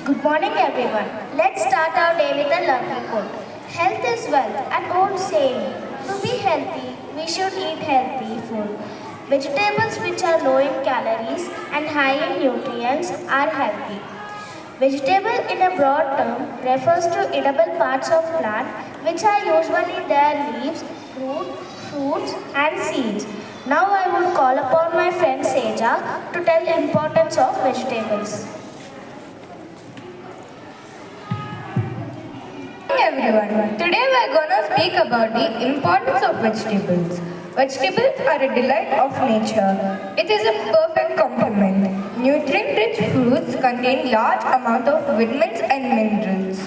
Good morning, everyone. Let's start our day with a lovely quote. Health is wealth, an old saying. To be healthy, we should eat healthy food. Vegetables which are low in calories and high in nutrients are healthy. Vegetable in a broad term refers to edible parts of plant which are usually their leaves, fruits and seeds. Now I would call upon my friend Seja to tell the importance of vegetables. Everyone, today we are going to speak about the importance of vegetables. Vegetables are a delight of nature. It is a perfect complement. Nutrient-rich fruits contain large amount of vitamins and minerals.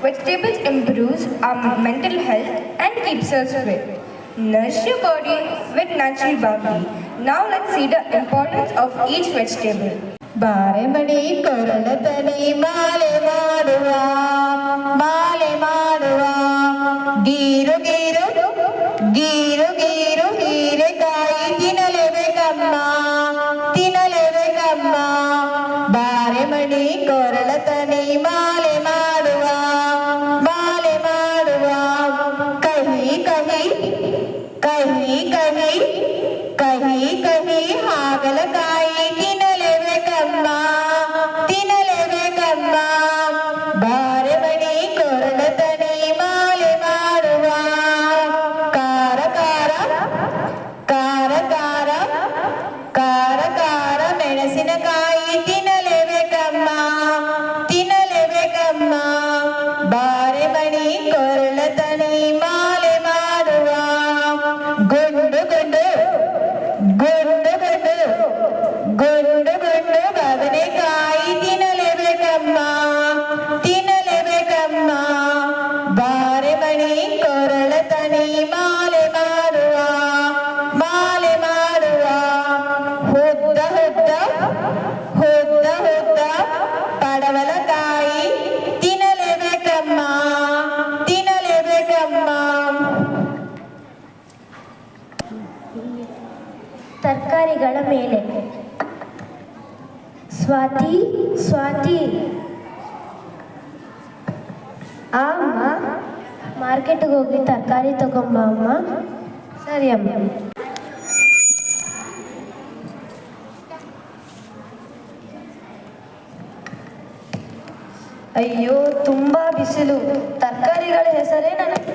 Vegetables improves our mental health and keeps us fit. Nourish your body with natural bounty. Now let's see the importance of each vegetable. ಬಾರೆಮಡಿ ಕೊರಳತನಿ ಮಾಲೆ ಮಾಡುವ ಗೀರು ಗೀರು ಗೀರು ಗೀರು ಹೀರೆಕಾಯಿ ತಿನ್ನಲೇಬೇಕಮ್ಮ ಬಾರೆಮಡಿ ಕೊರಳತನಿ ಮಾಲೆ ಮಾಡುವ ಕಹಿ ಕಹಿ ಕಹಿ ಕಹಿ ಕಹಿ ಕಹಿ ಹಾಗಲಕಾಯಿ ತಿನ್ನಲೇಬೇಕಮ್ಮ ಬಾರೆಮಡಿ ಕೊರಳತನಿ ಮಾಲೆ ಮಾಡುವ ಕಾರ ಕಾರ ಕಾರ ಕಾರ ಕಾರ ಕಾರ ಮೆಣಸಿನಕಾಯಿ ತಿನ್ನಲೇಬೇಕಮ್ಮ ಬಾರೆಮಡಿ ಕೊರಳತನಿ ಮಾಲೆ ಮಾಡುವ ಗುಂಡು ಗುಂಡು ಗುಂಡು ಗುಂಡು ಗುಂಡು ಗುಂಡು ಬದನೆಕಾಯಿ ತಿನ್ನಲೇಬೇಕಮ್ಮ ಬಾರೆಮಡಿ ಕೊರಳತನಿ ಮಾಲೆ ಮಾಡುವ ಹುದ್ದ ಹುದ್ದ ಹುದ್ದ ಹುದ್ದ ಪಡವಲಕಾಯಿ ತಿನ್ನಲೇಬೇಕಮ್ಮ ತರಕಾರಿಗಳ ಮೇಲೆ ಸ್ವಾತಿ ಅಮ್ಮ ಮಾರ್ಕೆಟ್ಗೆ ಹೋಗಿ ತರಕಾರಿ ತಗೊಂಬ ಅಮ್ಮ. ಸರಿ ಅಮ್ಮ. ಅಯ್ಯೋ ತುಂಬಾ ಬಿಸಿಲು. ತರಕಾರಿಗಳ ಹೆಸರೇ ನನಗೆ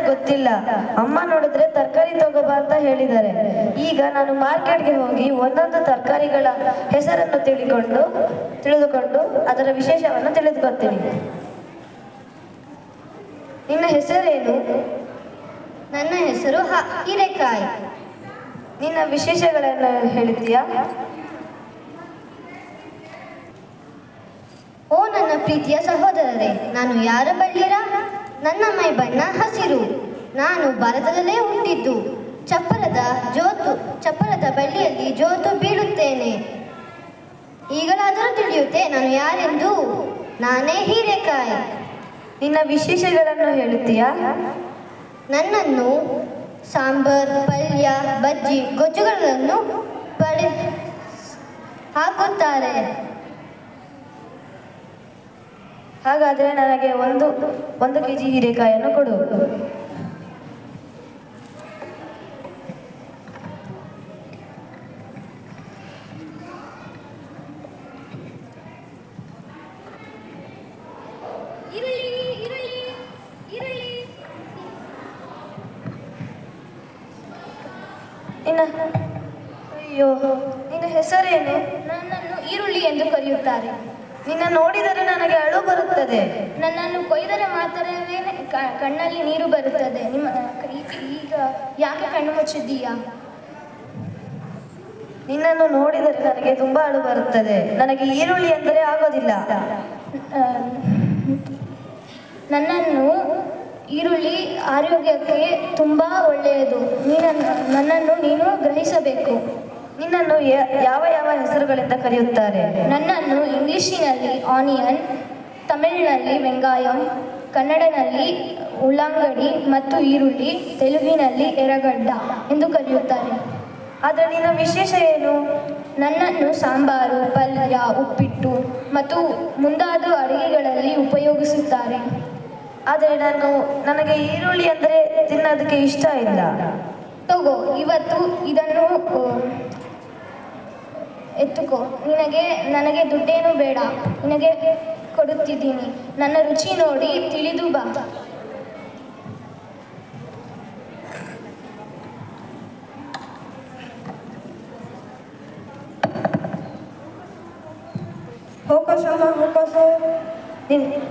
ಗೊತ್ತಿಲ್ಲ. ಅಮ್ಮ ನೋಡಿದ್ರೆ ತರಕಾರಿ ತಗೋಬಾ ಅಂತ ಹೇಳಿದ್ದಾರೆ. ಈಗ ನಾನು ಮಾರ್ಕೆಟ್ಗೆ ಹೋಗಿ ಒಂದೊಂದು ತರಕಾರಿಗಳ ಹೆಸರನ್ನು ತಿಳಿದುಕೊಂಡು ಅದರ ವಿಶೇಷವನ್ನು ತಿಳಿದುಕೊಳ್ತೀನಿ. ನಿನ್ನ ಹೆಸರೇನು? ನನ್ನ ಹೆಸರು ಹೀರೆಕಾಯಿ. ನಿನ್ನ ವಿಶೇಷಗಳನ್ನು ಹೇಳ್ತೀಯಾ? ಓ ನನ್ನ ಪ್ರೀತಿಯ ಸಹೋದರರೇ, ನಾನು ಯಾರ ಬಳ್ಳಿರ? ನನ್ನ ಮೈ ಬಣ್ಣ ಹಸಿರು. ನಾನು ಭಾರತದಲ್ಲೇ ಹುಟ್ಟಿದ್ದು. ಚಪ್ಪರದ ಬಳ್ಳಿಯಲ್ಲಿ ಜೋತು ಬೀಳುತ್ತೇನೆ. ಈಗಲಾದರೂ ತಿಳಿಯುತ್ತೆ ನಾನು ಯಾರೆಂದು. ನಾನೇ ಹೀರೆಕಾಯಿ. ನಿನ್ನ ವಿಶೇಷಗಳನ್ನು ಹೇಳುತ್ತೀಯಾ? ನನ್ನನ್ನು ಸಾಂಬಾರ್, ಪಲ್ಯ, ಬಜ್ಜಿ, ಗೊಜ್ಜುಗಳನ್ನು ಹಾಕುತ್ತಾರೆ. ಹಾಗಾದರೆ ನನಗೆ ಒಂದು ಕೆಜಿ ಹೀರೆಕಾಯನ್ನು ಕೊಡು. ನಿನ್ನ ಹೆಸರೇನು? ನನ್ನನ್ನು ಈರುಳ್ಳಿ ಎಂದು ಕರೆಯುತ್ತಾರೆ. ನಿನ್ನ ನೋಡಿದರೆ ನನಗೆ ಅಳು ಬರುತ್ತದೆ. ನನ್ನನ್ನು ಕೊಯ್ದರೆ ಮಾತ್ರವೇ ಕಣ್ಣಲ್ಲಿ ನೀರು ಬರುತ್ತದೆ. ಈಗ ಯಾಕೆ ಕಣ್ಣು ಮುಚ್ಚಿದ್ದೀಯಾ? ನಿನ್ನನ್ನು ನೋಡಿದರೆ ನನಗೆ ತುಂಬಾ ಅಳು ಬರುತ್ತದೆ. ನನಗೆ ಈರುಳ್ಳಿ ಅಂದರೆ ಆಗೋದಿಲ್ಲ. ನನ್ನನ್ನು ಈರುಳ್ಳಿ ಆರೋಗ್ಯಕ್ಕೆ ತುಂಬ ಒಳ್ಳೆಯದು. ನನ್ನನ್ನು ನೀನು ಗ್ರಹಿಸಬೇಕು. ನಿನ್ನನ್ನು ಯಾವ ಹೆಸರುಗಳಿಂದ ಕರೆಯುತ್ತಾರೆ? ನನ್ನನ್ನು ಇಂಗ್ಲಿಷಿನಲ್ಲಿ ಆನಿಯನ್, ತಮಿಳಿನಲ್ಲಿ ವೆಂಗಾಯಂ, ಕನ್ನಡನಲ್ಲಿ ಉಳ್ಳಾಗಡ್ಡಿ ಮತ್ತು ಈರುಳ್ಳಿ, ತೆಲುಗಿನಲ್ಲಿ ಎರ್ರಗಡ್ಡ ಎಂದು ಕರೆಯುತ್ತಾರೆ. ಆದರೆ ನಿನ್ನ ವಿಶೇಷ ಏನು? ನನ್ನನ್ನು ಸಾಂಬಾರು, ಪಲ್ಯ, ಉಪ್ಪಿಟ್ಟು ಮತ್ತು ಮುಂತಾದ ಅಡುಗೆಗಳಲ್ಲಿ ಉಪಯೋಗಿಸುತ್ತಾರೆ. ಆದರೆ ನನಗೆ ಈರುಳ್ಳಿ ಅಂದರೆ ತಿನ್ನೋದಕ್ಕೆ ಇಷ್ಟ ಇಲ್ಲ. ತಗೋ, ಇವತ್ತು ಇದನ್ನು ಎತ್ತುಕೋ. ನನಗೆ ದುಡ್ಡೇನು ಬೇಡ, ನಿನಗೆ ಕೊಡುತ್ತಿದ್ದೀನಿ. ನನ್ನ ರುಚಿ ನೋಡಿ ತಿಳಿದು ಬಾ.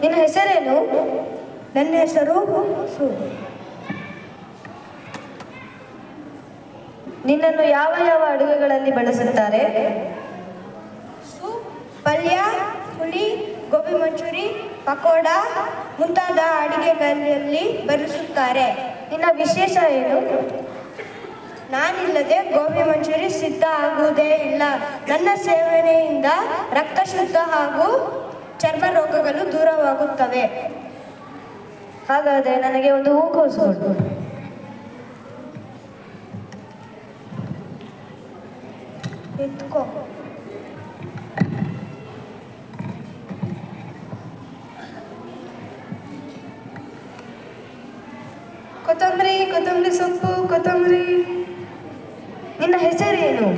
ನಿನ್ನ ಹೆಸರೇನು? ನನ್ನ ಹೆಸರು ನಿನ್ನನ್ನು ಯಾವ ಯಾವ ಅಡುಗೆಗಳಲ್ಲಿ ಬಳಸುತ್ತಾರೆ? ಪಲ್ಯ, ಹುಳಿ, ಗೋಬಿ ಮಂಚೂರಿ, ಪಕೋಡ ಮುಂತಾದ ಅಡುಗೆಗಳಲ್ಲಿ ಬಳಸುತ್ತಾರೆ. ನಿನ್ನ ವಿಶೇಷ ಏನು? ನಾನಿಲ್ಲದೆ ಗೋಬಿ ಮಂಚೂರಿ ಸಿದ್ಧ ಆಗುವುದೇ ಇಲ್ಲ. ನನ್ನ ಸೇವನೆಯಿಂದ ರಕ್ತ ಶುದ್ಧ ಹಾಗೂ ಚರ್ಮ ರೋಗಗಳು ದೂರವಾಗುತ್ತವೆ. ಹಾಗಾದರೆ ನನಗೆ ಒಂದು ಹೂಕೋಸು ಕೊಡು. ಎತ್ಕೋ. ಕೊತ್ತಂಬರಿ ಸೊಪ್ಪು, ಕೊತ್ತಂಬರಿ. ನಿನ್ನ ಹೆಸರೇನು?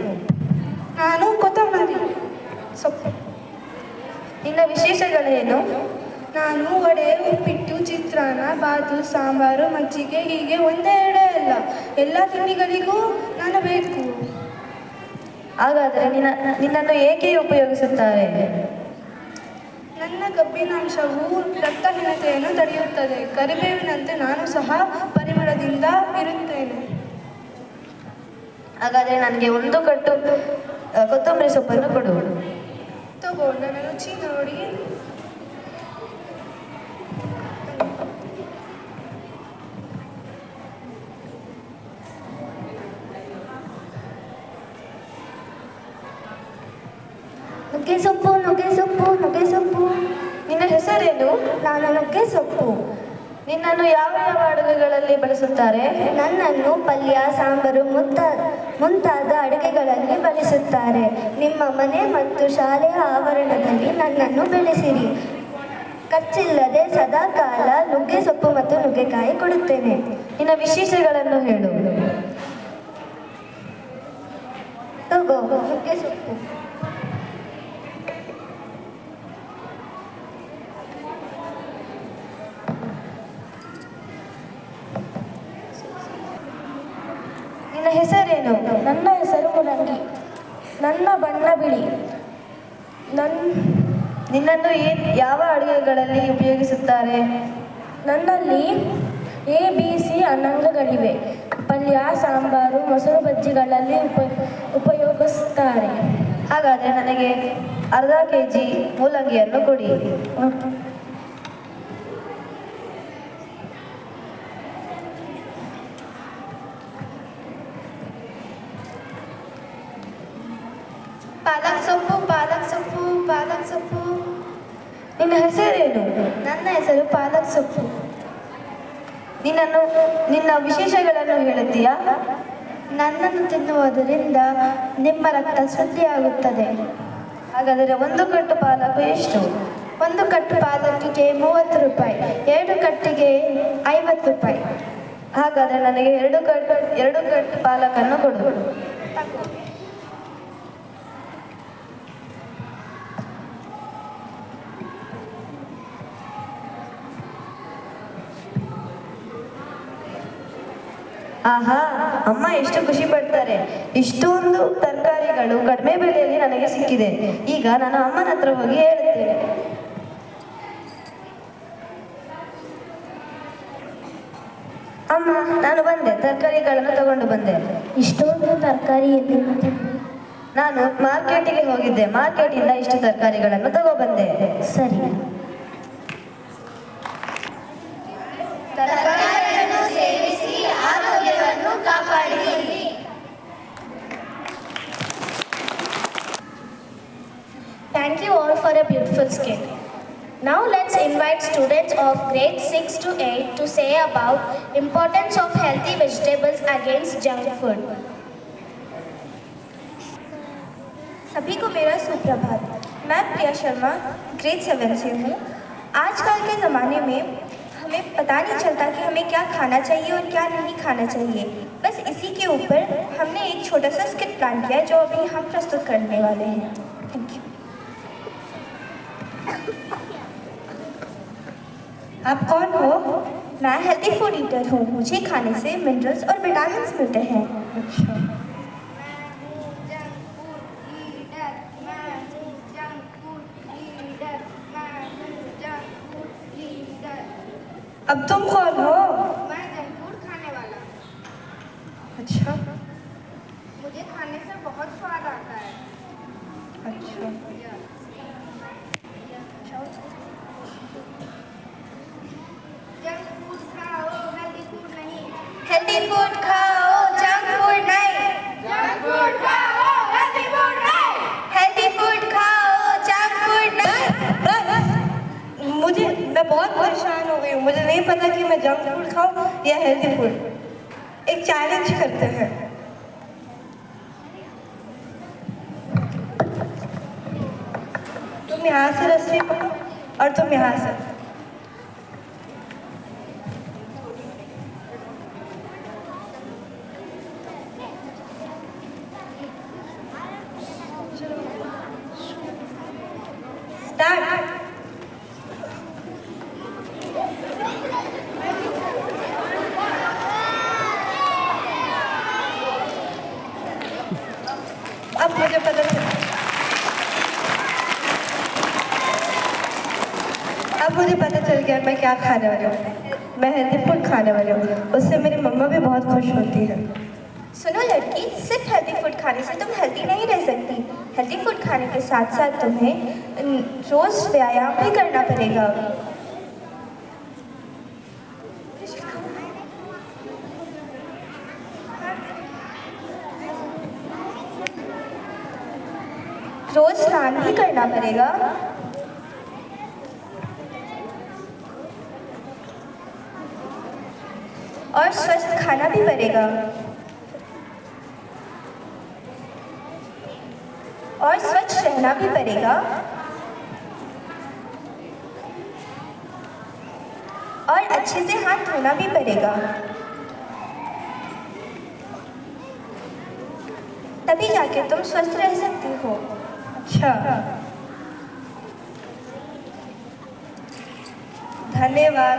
ನಾನು ಕೊತ್ತಂಬರಿ ಸೊಪ್ಪು. ನಿನ್ನ ವಿಶೇಷಗಳೇನು? ನಾನು ವಡೆ, ಉಪ್ಪಿಟ್ಟು, ಚಿತ್ರಾನ್ನ, ಬಾತು, ಸಾಂಬಾರು, ಮಜ್ಜಿಗೆ ಹೀಗೆ ಒಂದೇ ಎರಡೇ ಅಲ್ಲ, ಎಲ್ಲ ತಿಂಡಿಗಳಿಗೂ ನಾನು ಬೇಕು. ಹಾಗಾದರೆ ನಿನ್ನನ್ನು ಏಕೆ ಉಪಯೋಗಿಸುತ್ತಾರೆ? ನನ್ನ ಕಬ್ಬಿನಾಂಶವು ರಕ್ತಹೀನತೆಯನ್ನು ತಡೆಯುತ್ತದೆ. ಕರಿಬೇವಿನಂತೆ ನಾನು ಸಹ ಪರಿಮಳದಿಂದ ಇರುತ್ತೇನೆ. ಹಾಗಾದರೆ ನನಗೆ ಒಂದು ಕಟ್ಟು ಕೊತ್ತಂಬರಿ ಸೊಪ್ಪನ್ನು ಕೊಡು. ತಗೋ, ನನ್ನ ರುಚಿ ನೋಡಿ. ನುಗ್ಗೆ ಸೊಪ್ಪು, ನುಗ್ಗೆ ಸೊಪ್ಪು, ನುಗ್ಗೆ ಸೊಪ್ಪು. ನಿನ್ನ ಹೆಸರೇನು? ನಾನು ನುಗ್ಗೆ ಸೊಪ್ಪು. ನಿನ್ನನ್ನು ಯಾವ ಯಾವ ಅಡುಗೆಗಳಲ್ಲಿ ಬಳಸುತ್ತಾರೆ? ನನ್ನನ್ನು ಪಲ್ಯ, ಸಾಂಬಾರು ಮುಂತಾದ ಅಡುಗೆಗಳಲ್ಲಿ ಬಳಸುತ್ತಾರೆ. ನಿಮ್ಮ ಮನೆ ಮತ್ತು ಶಾಲೆಯ ಆವರಣದಲ್ಲಿ ನನ್ನನ್ನು ಬೆಳೆಸಿರಿ. ಖರ್ಚಿಲ್ಲದೆ ಸದಾಕಾಲ ನುಗ್ಗೆ ಸೊಪ್ಪು ಮತ್ತು ನುಗ್ಗೆಕಾಯಿ ಕೊಡುತ್ತೇನೆ. ನಿನ್ನ ವಿಶೇಷಗಳನ್ನು ಹೇಳು. ತಗೋ, ನುಗ್ಗೆ ಸೊಪ್ಪು. ನಿನ್ನ ಹೆಸರೇನು? ನನ್ನ ಹೆಸರು ಮುರಂಗಿ. ನನ್ನ ಬಣ್ಣ ಬಿಳಿ. ನಿನ್ನನ್ನು ಯಾವ ಅಡುಗೆಗಳಲ್ಲಿ ಉಪಯೋಗಿಸುತ್ತಾರೆ? ನನ್ನಲ್ಲಿ ABC ಅನ್ನಾಂಗಗಳಿವೆ. ಪಲ್ಯ, ಸಾಂಬಾರು, ಮೊಸರು ಬಜ್ಜಿಗಳಲ್ಲಿ ಉಪಯೋಗಿಸುತ್ತಾರೆ. ಹಾಗಾದರೆ ನನಗೆ ಅರ್ಧ kg ಮೂಲಂಗಿಯನ್ನು ಕೊಡಿ. ಪಾಲಕ್ ಸೊಪ್ಪು, ಪಾಲಕ್ ಸೊಪ್ಪು, ಪಾಲಕ್ ಸೊಪ್ಪು. ನಿನ್ನ ಹೆಸರೇನು? ನನ್ನ ಹೆಸರು ಪಾಲಕ್ ಸೊಪ್ಪು. ನಿನ್ನ ವಿಶೇಷಗಳನ್ನು ಹೇಳುತ್ತೀಯಾ? ನನ್ನನ್ನು ತಿನ್ನುವುದರಿಂದ ನಿಮ್ಮ ರಕ್ತ ಶುದ್ಧಿಯಾಗುತ್ತದೆ. ಹಾಗಾದರೆ ಒಂದು ಕಟ್ಟು ಪಾಲಕು ಎಷ್ಟು? ಒಂದು ಕಟ್ಟು ಪಾಲಕ್ಕಿಗೆ 30 ರೂಪಾಯಿ, 2 ಕಟ್ಟಿಗೆ 50 ರೂಪಾಯಿ. ಹಾಗಾದರೆ ನನಗೆ ಎರಡು ಕಟ್ಟು ಪಾಲಕನ್ನು ಕೊಡು. ಆಹಾ, ಅಮ್ಮ ಎಷ್ಟು ಖುಷಿ ಪಡ್ತಾರೆ. ಇಷ್ಟೊಂದು ತರಕಾರಿಗಳು ಕಡಿಮೆ ಬೆಲೆಯಲ್ಲಿ ನನಗೆ ಸಿಕ್ಕಿದೆ. ಈಗ ನಾನು ಅಮ್ಮನ ಹತ್ರ ಹೋಗಿ ಹೇಳುತ್ತೇನೆ. ಅಮ್ಮ, ನಾನು ಬಂದೆ, ತರಕಾರಿಗಳನ್ನು ತಗೊಂಡು ಬಂದೆ. ಇಷ್ಟೊಂದು ತರಕಾರಿ ಎಲ್ಲಿ? ನಾನು ಮಾರ್ಕೆಟಿಗೆ ಹೋಗಿದ್ದೆ. ಮಾರ್ಕೆಟಿಂದ ಇಷ್ಟು ತರಕಾರಿಗಳನ್ನು ತಗೊಬಂದೆ. ಸರಿ. ತರಕಾರಿಗಳನ್ನು ಸೇವಿಸಿ ಆರೋಗ್ಯವನ್ನು ಕಾಪಾಡಿಕೊಳ್ಳಿ. Thank you all for a beautiful skit. Now let's invite students of grade 6 to 8 to say about importance of healthy vegetables against junk food. सभी को मेरा सुप्रभात। मैं प्रिया शर्मा ग्रेड 7 से हूँ। आजकल के ज़माने में हमें पता नहीं चलता कि हमें क्या खाना चाहिए और क्या नहीं खाना चाहिए। बस इसी के ऊपर हमने एक छोटा सा स्किट प्लान किया है जो अभी हम प्रस्तुत करने वाले हैं। Thank you. आप कौन हो? मैं हेल्दी फूड ईटर हूँ। मुझे खाने से मिनरल्स और विटामिन मिलते हैं। अच्छा। अब तुम कौन हो? मैं जंक फूड खाने वाला। अच्छा मुझे खाने से बहुत स्वाद आता है। अच्छा। जंक फूड खाओ, हेल्दी फूड नहीं। हेल्दी फूड खाओ, जंक फूड नहीं। जंक फूड खाओ, हेल्दी फूड नहीं। हेल्दी फूड खाओ, जंक फूड नहीं। मैं बहुत परेशान हो गई हूँ। मुझे नहीं पता कि मैं जंक फूड खाऊं या हेल्दी फूड। एक चैलेंज करते हैं। तुम यहाँ से रस्सी पकड़ो और तुम यहाँ से। स्टार्ट। अब मुझे पता चला। अब मुझे पता चल गया मैं क्या खाने वाली हूँ। मैं हेल्दी फूड खाने वाली हूँ। उससे मेरी मम्मा भी बहुत खुश होती है। सुनो लड़की, सिर्फ हेल्दी फूड खाने से तुम हेल्दी नहीं रह सकती। हेल्दी फूड खाने के साथ साथ तुम्हें रोज व्यायाम भी करना पड़ेगा। रोज स्नान भी करना पड़ेगा। और स्वस्थ खाना भी पड़ेगा। और स्वच्छ रहना भी पड़ेगा। और अच्छे से हाथ धोना भी पड़ेगा। तभी जाके तुम स्वस्थ रह सकती हो। अच्छा, धन्यवाद।